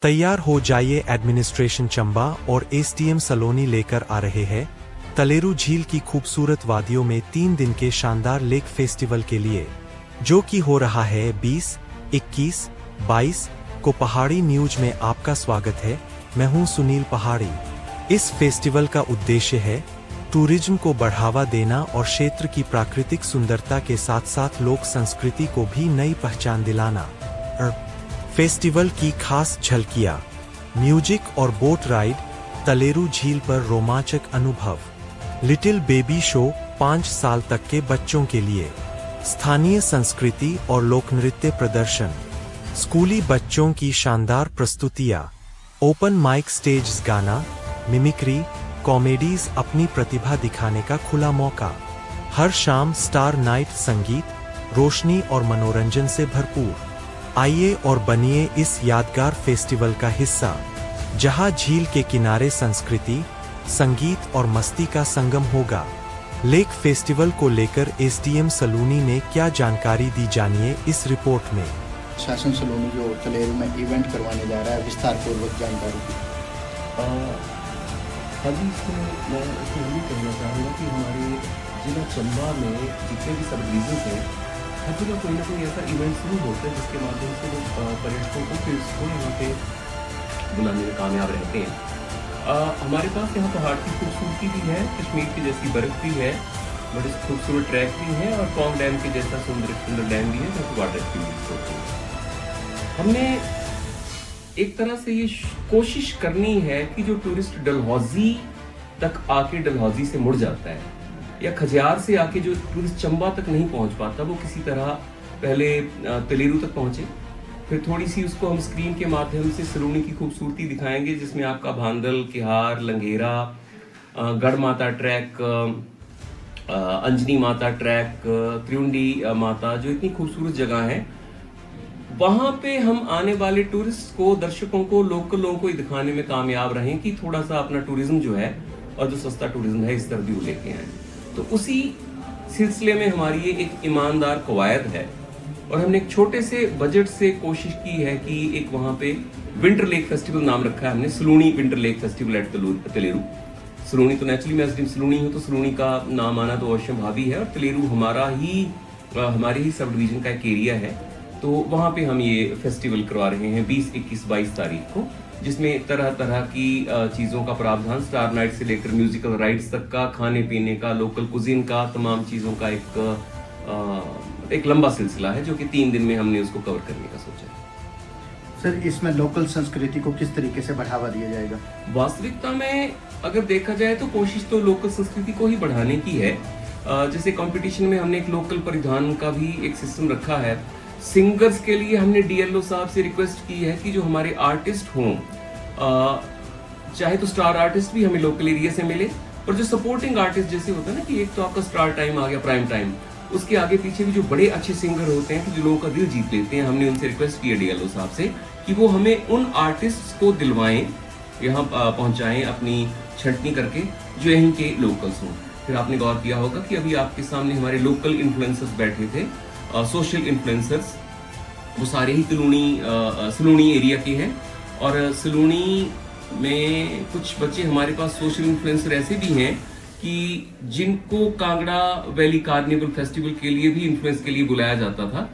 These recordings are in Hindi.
तैयार हो जाइए, एडमिनिस्ट्रेशन चंबा और एसडीएम सलोनी लेकर आ रहे हैं तलेरू झील की खूबसूरत वादियों में 3 दिन के शानदार लेक फेस्टिवल के लिए, जो कि हो रहा है 20, 21, 22 को। पहाड़ी न्यूज में आपका स्वागत है। मैं हूं सुनील पहाड़ी। इस फेस्टिवल का उद्देश्य है टूरिज्म को बढ़ावा देना और क्षेत्र की प्राकृतिक सुंदरता के साथ साथ लोक संस्कृति को भी नई पहचान दिलाना। फेस्टिवल की खास झलकियां, म्यूजिक और बोट राइड, तलेरू झील पर रोमांचक अनुभव, लिटिल बेबी शो 5 साल तक के बच्चों के लिए, स्थानीय संस्कृति और लोक नृत्य प्रदर्शन, स्कूली बच्चों की शानदार प्रस्तुतियां, ओपन माइक स्टेज, गाना, मिमिक्री, कॉमेडीज, अपनी प्रतिभा दिखाने का खुला मौका। हर शाम स्टार नाइट, संगीत, रोशनी और मनोरंजन से भरपूर। आइए और बनिए इस यादगार फेस्टिवल का हिस्सा, जहां झील के किनारे संस्कृति, संगीत और मस्ती का संगम होगा। लेक फेस्टिवल को लेकर एसडीएम सलोनी ने क्या जानकारी दी, जानिए इस रिपोर्ट में। शासन सलोनी जो तलेरू में इवेंट करवाने जा रहा है, विस्तार पूर्वक जानकारी दी। अभी इसमें मैं यही कहना चाहूँगा कि हमारे जिला चंबा में जितने भी सब डिवीजन हैं, हर जगह कोई ना कोई ऐसा इवेंट शुरू होता है जिसके माध्यम से लोग पर्यटकों को टूरिस्ट को यहाँ पे बुलाने में कामयाब रहते हैं। हमारे पास यहाँ पहाड़ की खूबसूरती भी है, कश्मीर की जैसी बर्फ भी है, बड़े खूबसूरत ट्रैक भी है और पौंग डैम के जैसा सुंदर डैम भी है जहाँ पर वाटर एक्टिविटीज होती है। हमने एक तरह से ये कोशिश करनी है कि जो टूरिस्ट डलहौजी तक आके डलहौजी से मुड़ जाता है या खजियार से आके जो टूरिस्ट चंबा तक नहीं पहुंच पाता, वो किसी तरह पहले तलेरू तक पहुंचे। फिर थोड़ी सी उसको हम स्क्रीन के माध्यम से सलोनी की खूबसूरती दिखाएंगे, जिसमें आपका भांदल, किहार, लंगेरा, गढ़ माता ट्रैक, अंजनी माता ट्रैक, त्रिउंडी माता, जो इतनी खूबसूरत जगह है, वहां पे हम आने वाले टूरिस्ट को, दर्शकों को, लोकल लोगों को दिखाने में कामयाब रहें कि थोड़ा सा अपना टूरिज्म जो है और जो सस्ता टूरिज्म है इस तरफ भी वो लेके आए। तो उसी सिलसिले में हमारी ये एक ईमानदार कवायद है और हमने एक छोटे से बजट से कोशिश की है कि एक वहाँ पे विंटर लेक फेस्टिवल नाम रखा है हमने, सलोनी विंटर लेक फेस्टिवल एट तलेरू। सलोनी तो नेचुरली मैं एसडीएम सलोनी हूँ, तो सलोनी का नाम आना तो अवश्य भावी है और तलेरू हमारे ही सब डिवीजन का एक एरिया है। तो वहाँ पे हम ये फेस्टिवल करवा रहे हैं 20, 21, 22 तारीख को, जिसमें तरह तरह की चीज़ों का प्रावधान, स्टार नाइट से लेकर म्यूजिकल राइड्स तक का, खाने पीने का, लोकल कुजीन का, तमाम चीज़ों का एक लंबा सिलसिला है जो कि 3 दिन में हमने उसको कवर करने का सोचा है। सर, इसमें लोकल संस्कृति को किस तरीके से बढ़ावा दिया जाएगा? वास्तविकता में अगर देखा जाए तो कोशिश तो लोकल संस्कृति को ही बढ़ाने की है। जैसे कंपटीशन में हमने एक लोकल परिधान का भी एक सिस्टम रखा है। सिंगर्स के लिए हमने डीएलओ साहब से रिक्वेस्ट की है कि जो हमारे आर्टिस्ट हों, चाहे तो स्टार आर्टिस्ट भी हमें लोकल एरिया से मिले, और जो सपोर्टिंग आर्टिस्ट जैसे होता है ना कि एक तो आपका स्टार टाइम आ गया, प्राइम टाइम, उसके आगे पीछे भी जो बड़े अच्छे सिंगर होते हैं कि जो लोगों का दिल जीत लेते हैं, हमने उनसे रिक्वेस्ट की है डीएलओ साहब से कि वो हमें उन आर्टिस्ट को दिलवाएं, यहाँ पहुंचाएं अपनी छंटनी करके, जो यहीं के लोकल्स हों। फिर आपने गौर किया होगा कि अभी आपके सामने हमारे लोकल इन्फ्लुएंसर्स बैठे थे, सोशल इन्फ्लुएंसर्स, वो सारे ही सलोनी एरिया के हैं। और सलोनी में कुछ बच्चे हमारे पास सोशल इन्फ्लुएंसर ऐसे भी हैं कि जिनको कांगड़ा वैली कार्निवल फेस्टिवल के लिए भी इन्फ्लुएंस के लिए बुलाया जाता था।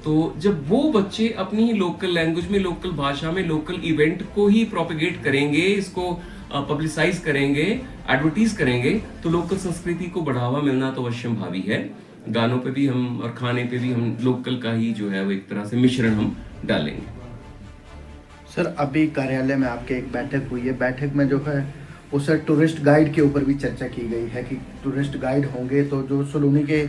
तो जब वो बच्चे अपनी ही लोकल लैंग्वेज में, लोकल भाषा में, लोकल इवेंट को ही प्रोपेगेट करेंगे, इसको पब्लिसाइज करेंगे, एडवर्टीज करेंगे, तो लोकल संस्कृति को बढ़ावा मिलना तो अवश्य भावी है। गानों पे भी हम और खाने पे भी हम लोकल का ही जो है वो एक तरह से मिश्रण हम डालेंगे। सर, अभी कार्यालय में आपके एक बैठक हुई है, बैठक में जो है उस टूरिस्ट गाइड के ऊपर भी चर्चा की गई है कि टूरिस्ट गाइड होंगे तो जो सलोनी के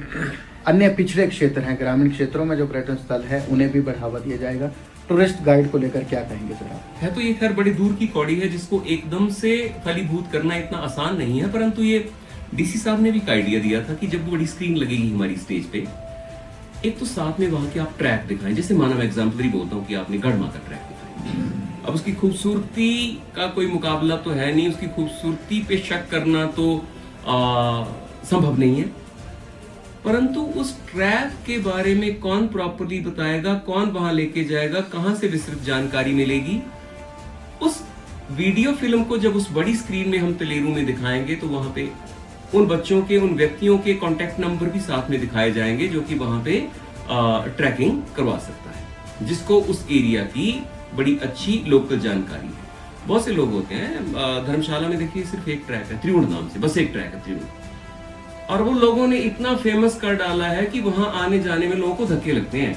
अन्य पिछड़े क्षेत्र हैं, ग्रामीण क्षेत्रों में जो पर्यटन स्थल है, उन्हें भी बढ़ावा दिया जाएगा। टूरिस्ट गाइड को लेकर क्या कहेंगे सर आप? है तो ये खैर बड़ी दूर की कौड़ी है, जिसको एकदम से फलीभूत करना इतना आसान नहीं है, परंतु ये डीसी साहब ने भी एक आइडिया दिया था कि जब बड़ी स्क्रीन लगेगी हमारी स्टेज पे, एक तो साथ में वहां के आप ट्रैक दिखाएं। जैसे माना मैं एग्जाम्पल बोलता हूँ कि आपने गढ़ माता ट्रैक दिखाई, अब उसकी खूबसूरती का कोई मुकाबला तो है नहीं, उसकी खूबसूरती पे शक करना तो संभव नहीं है, परंतु उस ट्रैक के बारे में कौन प्रॉपर्ली बताएगा, कौन वहां लेके जाएगा, कहां से विस्तृत जानकारी मिलेगी, उस वीडियो फिल्म को जब उस बड़ी स्क्रीन में हम तलेरू में दिखाएंगे तो वहां पे उन बच्चों के, उन व्यक्तियों के कॉन्टेक्ट नंबर भी साथ में दिखाए जाएंगे जो कि वहां पे ट्रैकिंग करवा सकता है, जिसको उस एरिया की बड़ी अच्छी लोकल जानकारी है। बहुत से लोग होते हैं, धर्मशाला में देखिए सिर्फ एक ट्रैक है त्रिउंड नाम से, बस एक ट्रैक है त्रिउंड, और वो लोगों ने इतना फेमस कर डाला है कि वहां आने जाने में लोगों को धक्के लगते हैं।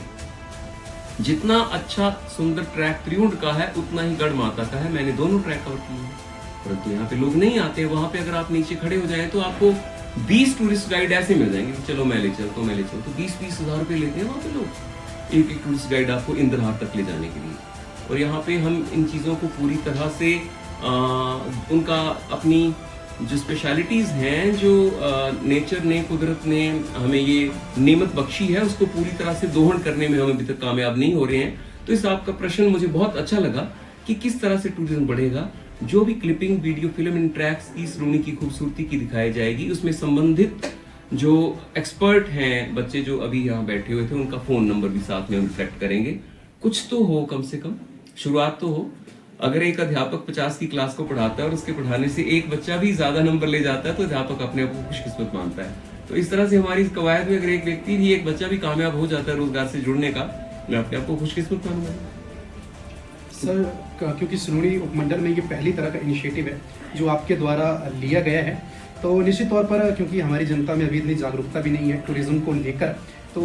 जितना अच्छा सुंदर ट्रैक त्रिउंड का है उतना ही गढ़ माता का है। मैंने दोनों ट्रैक कवर किए हैं, परंतु यहाँ पे लोग नहीं आते। वहां पे अगर आप नीचे खड़े हो जाए तो आपको 20 टूरिस्ट गाइड ऐसे मिल जाएंगे कि चलो मैं ले चलता हूँ, तो 20-20 हजार रुपए लेते हैं वहां पे लोग, एक टूरिस्ट गाइड आपको इंद्रहाट तक ले जाने के लिए। और यहाँ पे हम इन चीजों को पूरी तरह से उनका अपनी जो स्पेशलिटीज हैं, जो नेचर ने, कुदरत ने हमें ये नेमत बख्शी है, उसको पूरी तरह से दोहन करने में हम अभी तक कामयाब नहीं हो रहे हैं। तो इस आपका प्रश्न मुझे बहुत अच्छा लगा कि किस तरह से टूरिज्म बढ़ेगा। जो भी clipping, video film in tracks की सलोनी की खूबसूरती की दिखाई जाएगी, उसमें संबंधित जो एक्सपर्ट हैं, बच्चे जो अभी यहाँ बैठे हुए थे, उनका फोन नंबर भी साथ में हम रिफ्लेक्ट करेंगे। कुछ तो हो, कम से कम शुरुआत तो हो। अगर एक अध्यापक 50 की क्लास को पढ़ाता है और उसके पढ़ाने से एक बच्चा भी ज्यादा नंबर ले जाता है तो अध्यापक अपने आप को खुशकिस्मत मानता है। तो इस तरह से हमारी इस कवायद में अगर एक व्यक्ति भी, एक बच्चा भी कामयाब हो जाता है रोजगार से जुड़ने का, मैं अपने आप को खुशकिस्मत मानूंगा। सर, क्योंकि सलोनी उपमंडल में ये पहली तरह का इनिशिएटिव है जो आपके द्वारा लिया गया है, तो निश्चित तौर पर क्योंकि हमारी जनता में अभी इतनी जागरूकता भी नहीं है टूरिज्म को लेकर, तो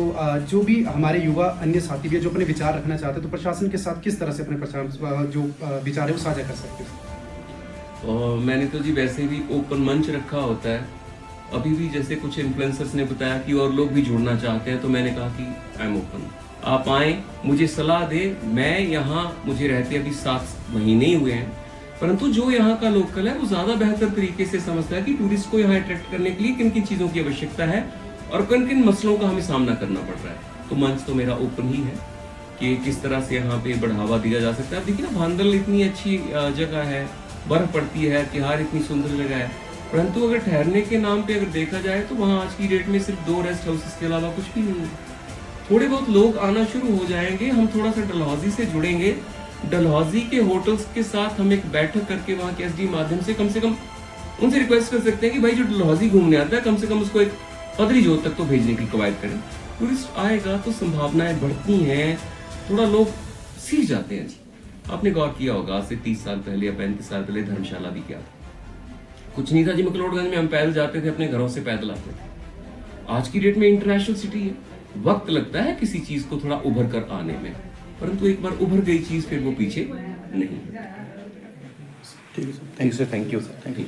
जो भी हमारे युवा, अन्य साथी भी जो अपने विचार रखना चाहते हैं, तो प्रशासन के साथ किस तरह से अपने जो विचार है वो साझा कर सकते हैं? और मैंने तो जी वैसे भी ओपन मंच रखा होता है। अभी भी जैसे कुछ इन्फ्लुएंसर्स ने बताया कि और लोग भी जुड़ना चाहते हैं, तो मैंने कहा कि आई एम ओपन, आप आए, मुझे सलाह दे। मैं यहाँ, मुझे रहते अभी 7 महीने ही हुए हैं, परंतु जो यहाँ का लोकल है वो ज्यादा बेहतर तरीके से समझता है कि टूरिस्ट को यहाँ अट्रैक्ट करने के लिए किन किन चीजों की आवश्यकता है और किन किन मसलों का हमें सामना करना पड़ रहा है। तो मंच तो मेरा ओपन ही है कि किस तरह से यहाँ पे बढ़ावा दिया जा सकता है। देखिए ना, भांदल इतनी अच्छी जगह है, बर्फ पड़ती है, तिहार इतनी सुंदर जगह है, परंतु अगर ठहरने के नाम पे अगर देखा जाए तो वहाँ आज की डेट में सिर्फ 2 रेस्ट हाउसेस के अलावा कुछ भी नहीं है। थोड़े बहुत लोग आना शुरू हो जाएंगे, हम थोड़ा सा डलहौजी से जुड़ेंगे, डलहौजी के होटल्स के साथ हम एक बैठक करके वहाँ के एसडी माध्यम से कम उनसे रिक्वेस्ट कर सकते हैं कि भाई जो डलहौजी घूमने आता है कम से कम उसको एक पदरी जोत तक तो भेजने की कवायद करें। टूरिस्ट आएगा तो संभावनाएं बढ़ती हैं, थोड़ा लोग सीख जाते हैं जी। आपने गौर किया होगा, आज से 30 साल पहले या 35 साल पहले धर्मशाला भी क्या था, कुछ नहीं था जी। मकलोडगंज में हम पैदल जाते थे, अपने घरों से पैदल आते थे। आज की डेट में इंटरनेशनल सिटी है, वक्त लगता है किसी चीज को थोड़ा उभर कर आने में, परंतु एक बार उभर गई चीज फिर वो पीछे नहीं। ठीक है sir, thank you sir, thank you sir, thank you.